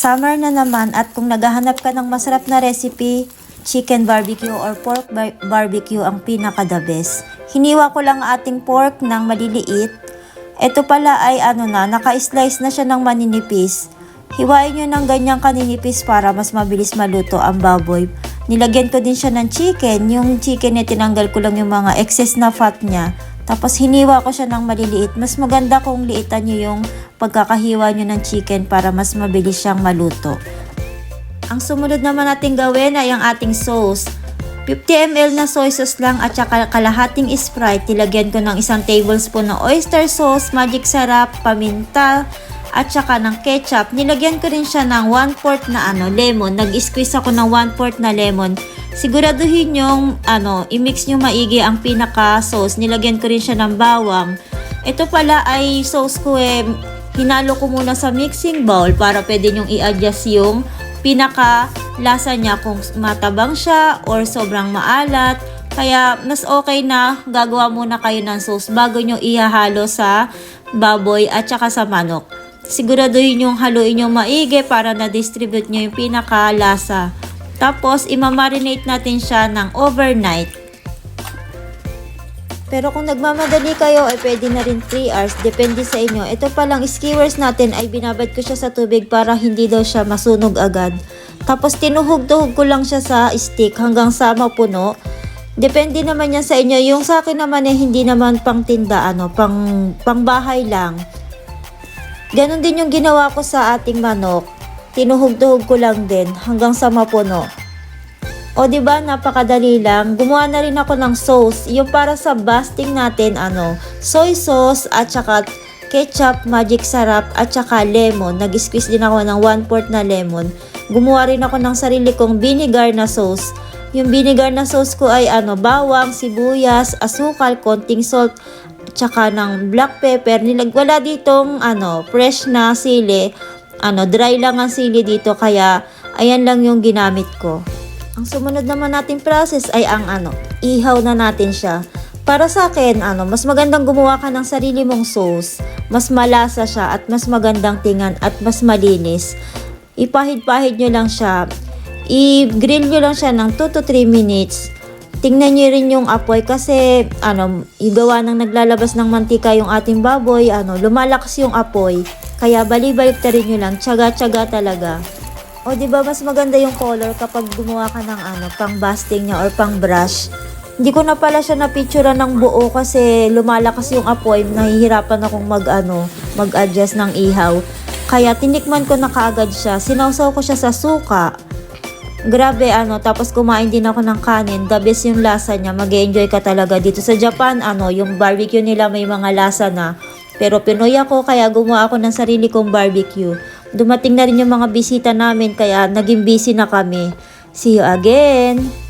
Summer na naman at kung naghahanap ka ng masarap na recipe, chicken barbecue or pork barbecue ang pinaka-the best. Hiniwa ko lang ating pork ng maliliit. Ito pala ay naka-slice na siya ng maninipis. Hiwain nyo ng ganyang kaninipis para mas mabilis maluto ang baboy. Nilagyan ko din siya ng chicken. Yung chicken tinanggal ko lang yung mga excess na fat niya. Tapos hiniwa ko siya ng maliliit. Mas maganda kung liitan nyo yung pagkakahiwa nyo ng chicken para mas mabilis siyang maluto. Ang sumunod naman natin gawin ay ang ating sauce. 50 ml na soy sauce lang at saka kalahating Sprite. Nilagyan ko ng 1 tablespoon ng oyster sauce, magic sarap, paminta, at saka ng ketchup. Nilagyan ko rin siya ng 1/4 na lemon. Nag-squeeze ako ng 1/4 na lemon. Siguraduhin yung i-mix nyo maigi ang pinaka sauce. Nilagyan ko rin siya ng bawang. Ito pala ay sauce ko hinalo ko muna sa mixing bowl para pwede nyong i-adjust yung pinaka lasa niya kung matabang siya or sobrang maalat. Kaya mas okay na gagawa muna kayo ng sauce bago nyo ihahalo sa baboy at saka sa manok. Siguraduhin yung haluin nyo maigi para na-distribute nyo yung pinaka lasa. Tapos, imamarinate natin siya ng overnight. Pero kung nagmamadali kayo, ay pwede na rin 3 hours. Depende sa inyo. Ito palang skewers natin ay binabad ko siya sa tubig para hindi daw siya masunog agad. Tapos, tinuhog-tuhog ko lang siya sa stick hanggang sa mapuno. Depende naman yan sa inyo. Yung sa akin naman hindi naman pang tinda, pang bahay lang. Ganon din yung ginawa ko sa ating manok. Tinuhog-tuhog ko lang din hanggang sa mapuno. O diba, napakadali lang. Gumawa na rin ako ng sauce. Yung para sa basting natin, soy sauce at saka ketchup, magic sarap at saka lemon. Nag-squeeze din ako ng 1/4 na lemon. Gumawa rin ako ng sarili kong vinegar na sauce. Yung vinegar na sauce ko ay bawang, sibuyas, asukal, konting salt, at saka ng black pepper. Wala ditong fresh na sili. Dry lang ang sili dito kaya ayan lang yung ginamit ko. Ang sumunod naman natin process ay ang ihaw na natin siya. Para sa akin, mas magandang gumawa ka ng sarili mong sauce. Mas malasa siya at mas magandang tingnan at mas malinis. Ipahid-pahid nyo lang siya. I-grill nyo lang siya ng 2 to 3 minutes. Tingnan nyo rin yung apoy kasi igawa ng naglalabas ng mantika yung ating baboy, lumalakas yung apoy. Kaya bali-balik rin nyo lang, tiyaga-tiyaga talaga. O diba mas maganda yung color kapag gumawa ka ng pang basting niya or pang brush. Hindi ko na pala siya na-picturean ng buo kasi lumalakas yung apoy, nahihirapan akong mag-adjust ng ihaw. Kaya tinikman ko na kaagad siya, sinawsaw ko siya sa suka. Grabe tapos kumain din ako ng kanin, the best yung lasa niya, mag-enjoy ka talaga. Dito sa Japan, yung barbecue nila may mga lasa na. Pero Pinoy ako kaya gumawa ako ng sarili kong barbecue. Dumating na rin yung mga bisita namin kaya naging busy na kami. See you again!